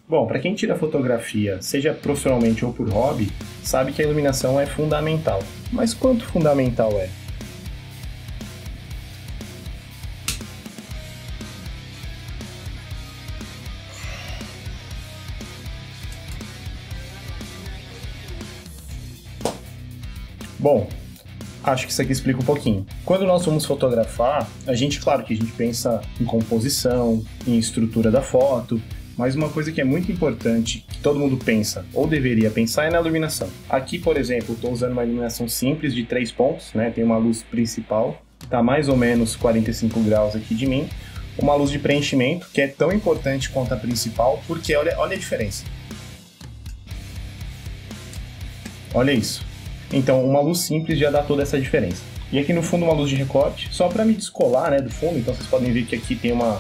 Bom, para quem tira fotografia, seja profissionalmente ou por hobby, sabe que a iluminação é fundamental. Mas quanto fundamental é? Bom, acho que isso aqui explica um pouquinho. Quando nós vamos fotografar, claro que a gente pensa em composição, em estrutura da foto, mas uma coisa que é muito importante, que todo mundo pensa, ou deveria pensar, é na iluminação. Aqui, por exemplo, estou usando uma iluminação simples de 3 pontos, né? Tem uma luz principal, está mais ou menos 45 graus aqui de mim, uma luz de preenchimento, que é tão importante quanto a principal, porque olha a diferença. Olha isso. Então, uma luz simples já dá toda essa diferença. E aqui no fundo uma luz de recorte, só para me descolar, né, do fundo. Então vocês podem ver que aqui tem uma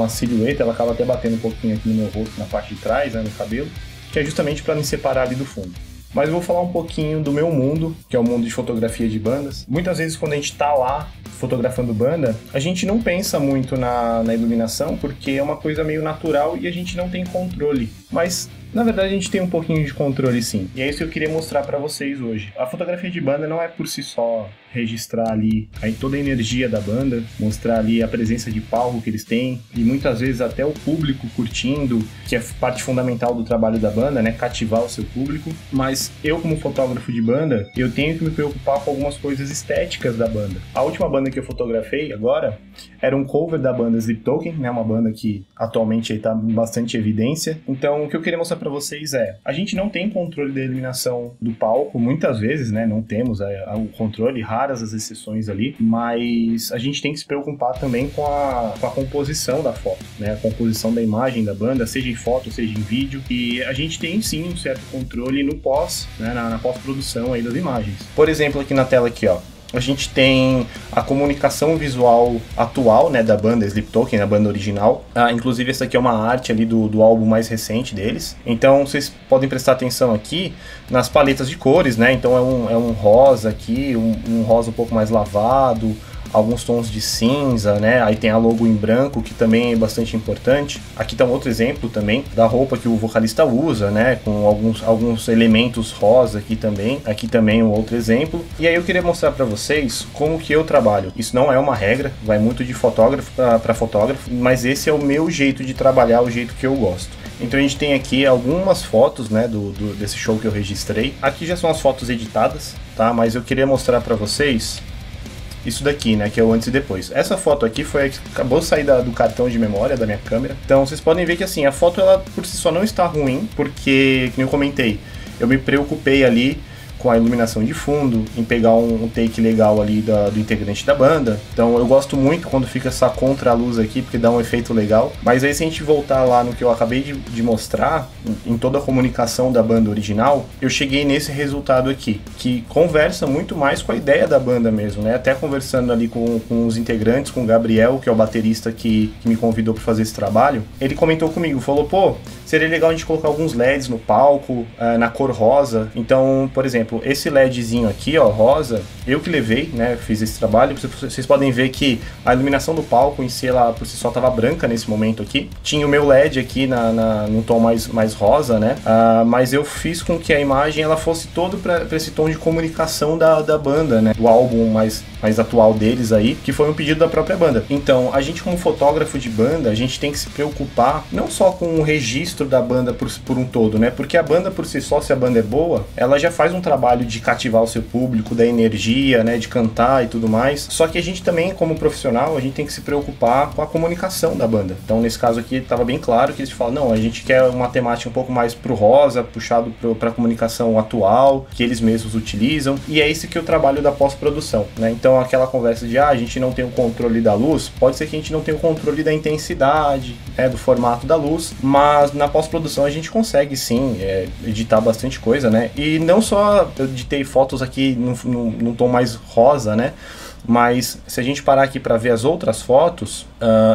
silhueta, ela acaba até batendo um pouquinho aqui no meu rosto, na parte de trás, né, no cabelo, que é justamente para me separar ali do fundo. Mas eu vou falar um pouquinho do meu mundo, que é o mundo de fotografia de bandas. Muitas vezes quando a gente está lá fotografando banda, a gente não pensa muito na iluminação, porque é uma coisa meio natural e a gente não tem controle. Mas na verdade a gente tem um pouquinho de controle sim, e é isso que eu queria mostrar para vocês hoje. A fotografia de banda não é por si só registrar ali aí toda a energia da banda, mostrar ali a presença de palco que eles têm, e muitas vezes até o público curtindo, que é parte fundamental do trabalho da banda, né, cativar o seu público. Mas eu, como fotógrafo de banda, eu tenho que me preocupar com algumas coisas estéticas da banda. A última banda que eu fotografei agora era um cover da banda Sleep Token, né, uma banda que atualmente está em bastante evidência. Então o que eu queria mostrar para vocês a gente não tem controle da iluminação do palco, muitas vezes, né, não temos o controle, raras as exceções ali, mas a gente tem que se preocupar também com a composição da foto, né, a composição da imagem da banda, seja em foto, seja em vídeo, e a gente tem sim um certo controle no pós, né, na pós-produção aí das imagens. Por exemplo, aqui na tela aqui, ó, a gente tem a comunicação visual atual, né, da banda Sleep Token, da banda original. Inclusive essa aqui é uma arte ali do álbum mais recente deles. Então vocês podem prestar atenção aqui nas paletas de cores, né? Então é um rosa aqui, um rosa um pouco mais alguns tons de cinza, né? Aí tem a logo em branco, que também é bastante importante. Aqui tá um outro exemplo também da roupa que o vocalista usa, né? Com alguns elementos rosa aqui também. Aqui também um outro exemplo. E aí eu queria mostrar para vocês como que eu trabalho. Isso não é uma regra, vai muito de fotógrafo para fotógrafo, mas esse é o meu jeito de trabalhar, o jeito que eu gosto. Então a gente tem aqui algumas fotos, né, desse show que eu registrei. Aqui já são as fotos editadas, tá? Mas eu queria mostrar para vocês isso daqui, né, que é o antes e depois. Essa foto aqui foi a que acabou de sair do cartão de memória da minha câmera. Então vocês podem ver que assim, a foto ela por si só não está ruim, porque, como eu comentei, eu me preocupei ali com a iluminação de fundo, em pegar um take legal ali do integrante da banda. Então eu gosto muito quando fica essa contra-luz aqui, porque dá um efeito legal. Mas aí se a gente voltar lá no que eu acabei de mostrar, em toda a comunicação da banda original, eu cheguei nesse resultado aqui, que conversa muito mais com a ideia da banda mesmo, né? Até conversando ali com os integrantes, com o Gabriel, que é o baterista que me convidou para fazer esse trabalho, ele comentou comigo, falou, pô, seria legal a gente colocar alguns LEDs no palco, na cor rosa. Então, por exemplo, esse LEDzinho aqui, ó, rosa, eu que levei, né, fiz esse trabalho. Vocês podem ver que a iluminação do palco em si, ela por si só estava branca nesse momento aqui. Tinha o meu LED aqui num tom mais rosa, né, mas eu fiz com que a imagem ela fosse todo para esse tom de comunicação da banda, né, do álbum mais atual deles aí, que foi um pedido da própria banda. Então, a gente como fotógrafo de banda, a gente tem que se preocupar não só com o registro da banda por um todo, né, porque a banda por si só, se a banda é boa, ela já faz um trabalho de cativar o seu público, da energia, né, de cantar e tudo mais. Só que a gente também, como profissional, a gente tem que se preocupar com a comunicação da banda. Então, nesse caso aqui, estava bem claro que eles falam, não, a gente quer uma temática um pouco mais pro rosa, puxado para a comunicação atual, que eles mesmos utilizam, e é esse que é o trabalho da pós-produção, né? Então, aquela conversa de, a gente não tem o controle da luz, pode ser que a gente não tenha o controle da intensidade, né, do formato da luz, mas na pós-produção a gente consegue, sim, editar bastante coisa, né? E não só eu editei fotos aqui num tom mais rosa, né? Mas se a gente parar aqui para ver as outras fotos,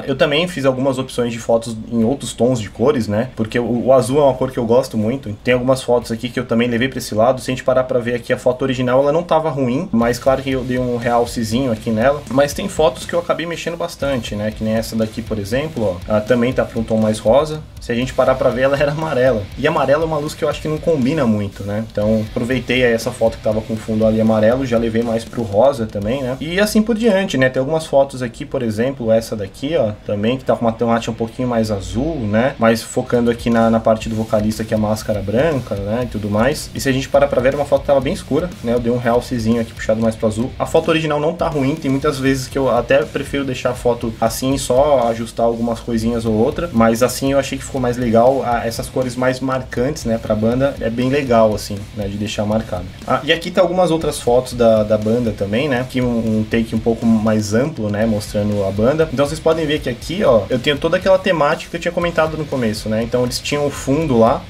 Eu também fiz algumas opções de fotos em outros tons de cores, né? Porque o azul é uma cor que eu gosto muito. Tem algumas fotos aqui que eu também levei para esse lado. Se a gente parar para ver aqui a foto original, ela não tava ruim, mas claro que eu dei um realcezinho aqui nela. Mas tem fotos que eu acabei mexendo bastante, né? Que nem essa daqui, por exemplo, ó. Ela também tá para um tom mais rosa. Se a gente parar para ver, ela era amarela. E amarelo é uma luz que eu acho que não combina muito, né? Então aproveitei aí essa foto que tava com fundo ali amarelo, já levei mais pro rosa também, né? E assim por diante, né? Tem algumas fotos aqui, por exemplo, essa daqui, ó, também, que tá com uma temática um pouquinho mais azul, né? Mas focando aqui na parte do vocalista, que é a máscara branca, né? E tudo mais. E se a gente parar pra ver, uma foto que tava bem escura, né? Eu dei um realcezinho aqui puxado mais pro azul. A foto original não tá ruim, tem muitas vezes que eu até prefiro deixar a foto assim, só ajustar algumas coisinhas ou outra, mas assim eu achei que ficou mais legal. Essas cores mais marcantes, né, pra banda, é bem legal, assim, né, de deixar marcado. E aqui tá algumas outras fotos da banda também, né? Aqui um take um pouco mais amplo, né? Mostrando a banda. Então vocês podem ver que aqui, ó, eu tenho toda aquela temática que eu tinha comentado no começo, né? Então eles tinham o fundo lá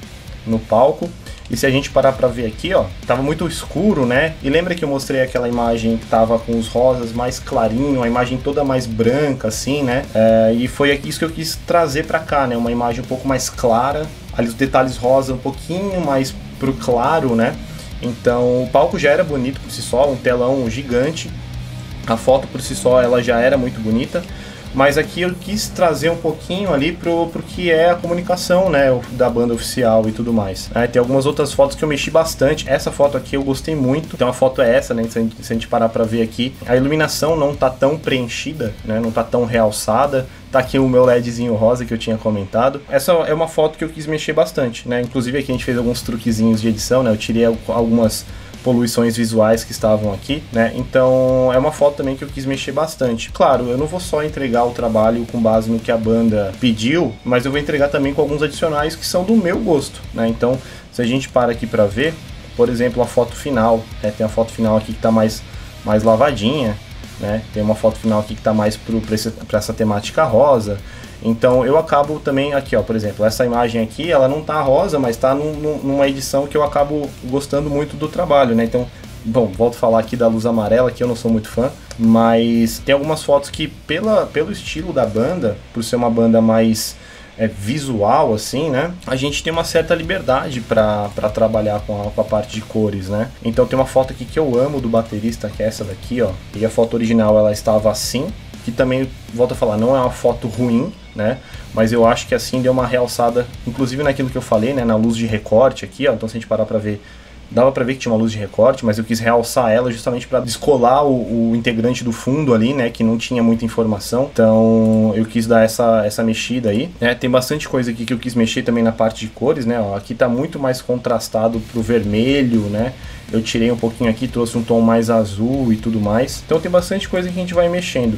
no palco. E se a gente parar pra ver aqui, ó, tava muito escuro, né? E lembra que eu mostrei aquela imagem que tava com os rosas mais clarinho, a imagem toda mais branca, assim, né? E foi isso que eu quis trazer pra cá, né? Uma imagem um pouco mais clara, ali os detalhes rosa um pouquinho mais pro claro, né? Então o palco já era bonito por si só, um telão gigante. A foto por si só, ela já era muito bonita. Mas aqui eu quis trazer um pouquinho ali pro que é a comunicação, né, da banda oficial e tudo mais. Tem algumas outras fotos que eu mexi bastante. Essa foto aqui eu gostei muito. Então a foto é essa, né, se a gente parar pra ver aqui. A iluminação não tá tão preenchida, né, não tá tão realçada. Tá aqui o meu LEDzinho rosa que eu tinha comentado. Essa é uma foto que eu quis mexer bastante, né. Inclusive aqui a gente fez alguns truquezinhos de edição, né. Eu tirei algumas poluições visuais que estavam aqui, né? Então é uma foto também que eu quis mexer bastante. Claro, eu não vou só entregar o trabalho com base no que a banda pediu, mas eu vou entregar também com alguns adicionais que são do meu gosto, né? Então, se a gente para aqui para ver, por exemplo, a foto final, né? Tem a foto final aqui que tá mais lavadinha, né? Tem uma foto final aqui que tá mais para essa temática rosa. Então eu acabo também aqui, ó, por exemplo, essa imagem aqui, ela não tá rosa, mas tá numa edição que eu acabo gostando muito do trabalho, né? Então, bom, volto a falar aqui da luz amarela, que eu não sou muito fã, mas tem algumas fotos que pelo estilo da banda, por ser uma banda mais visual, assim, né? A gente tem uma certa liberdade para trabalhar com a parte de cores, né? Então tem uma foto aqui que eu amo do baterista, que é essa daqui, ó. E a foto original, ela estava assim, que também, volto a falar, não é uma foto ruim, né? Mas eu acho que assim deu uma realçada, inclusive naquilo que eu falei, né? Na luz de recorte aqui, ó. Então se a gente parar pra ver, dava pra ver que tinha uma luz de recorte, mas eu quis realçar ela justamente para descolar o integrante do fundo ali, né? Que não tinha muita informação. Então eu quis dar essa mexida aí, né? Tem bastante coisa aqui que eu quis mexer também na parte de cores, né? Ó, aqui tá muito mais contrastado pro vermelho, né? Eu tirei um pouquinho aqui, trouxe um tom mais azul e tudo mais. Então tem bastante coisa que a gente vai mexendo.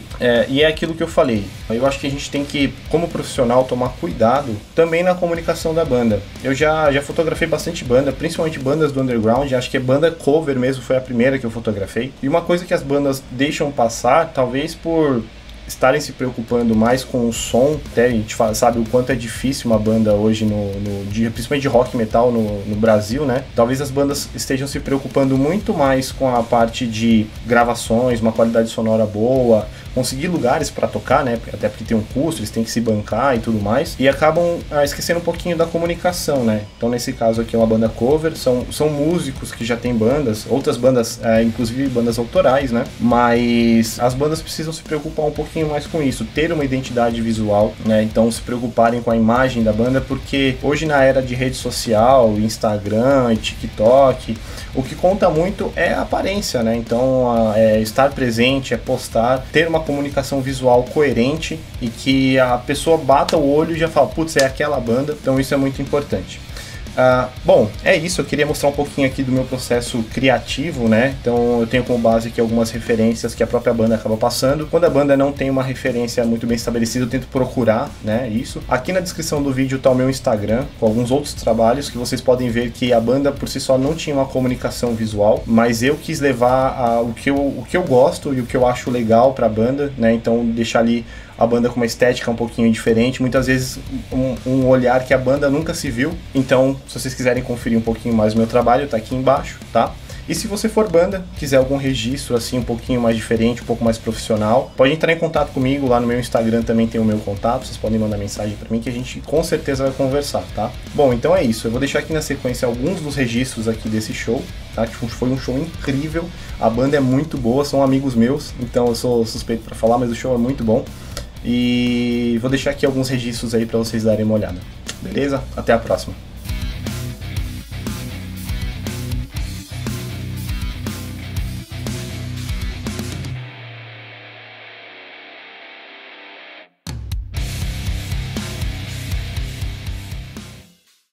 E é aquilo que eu falei. Eu acho que a gente tem que, como profissional, tomar cuidado também na comunicação da banda. Eu já fotografei bastante banda, principalmente bandas do underground. Acho que a banda cover mesmo foi a primeira que eu fotografei. E uma coisa que as bandas deixam passar, talvez por estarem se preocupando mais com o som, até a gente sabe o quanto é difícil uma banda hoje, principalmente de rock e metal no Brasil, né? Talvez as bandas estejam se preocupando muito mais com a parte de gravações, uma qualidade sonora boa, conseguir lugares para tocar, né? Até porque tem um custo, eles têm que se bancar e tudo mais, e acabam esquecendo um pouquinho da comunicação, né? Então nesse caso aqui é uma banda cover, são músicos que já têm bandas, outras bandas, inclusive bandas autorais, né? Mas as bandas precisam se preocupar um pouquinho mais com isso, ter uma identidade visual, né? Então se preocuparem com a imagem da banda, porque hoje na era de rede social, Instagram e TikTok, o que conta muito é a aparência, né? Então estar presente, postar, ter uma comunicação visual coerente e que a pessoa bata o olho e já fala, putz, é aquela banda. Então isso é muito importante. Bom, é isso, eu queria mostrar um pouquinho aqui do meu processo criativo, né? Então eu tenho como base aqui algumas referências que a própria banda acaba passando. Quando a banda não tem uma referência muito bem estabelecida, eu tento procurar, né, isso. Aqui na descrição do vídeo tá o meu Instagram, com alguns outros trabalhos que vocês podem ver que a banda por si só não tinha uma comunicação visual, mas eu quis levar o que eu gosto e o que eu acho legal pra banda, né? Então deixar ali a banda com uma estética um pouquinho diferente, muitas vezes um olhar que a banda nunca se viu. Então, se vocês quiserem conferir um pouquinho mais o meu trabalho, tá aqui embaixo, tá? E se você for banda, quiser algum registro assim um pouquinho mais diferente, um pouco mais profissional, pode entrar em contato comigo, lá no meu Instagram também tem o meu contato, vocês podem mandar mensagem para mim que a gente com certeza vai conversar, tá? Bom, então é isso, eu vou deixar aqui na sequência alguns dos registros aqui desse show, tá? Foi um show incrível, a banda é muito boa, são amigos meus, então eu sou suspeito para falar, mas o show é muito bom. E vou deixar aqui alguns registros aí para vocês darem uma olhada. Beleza? Até a próxima.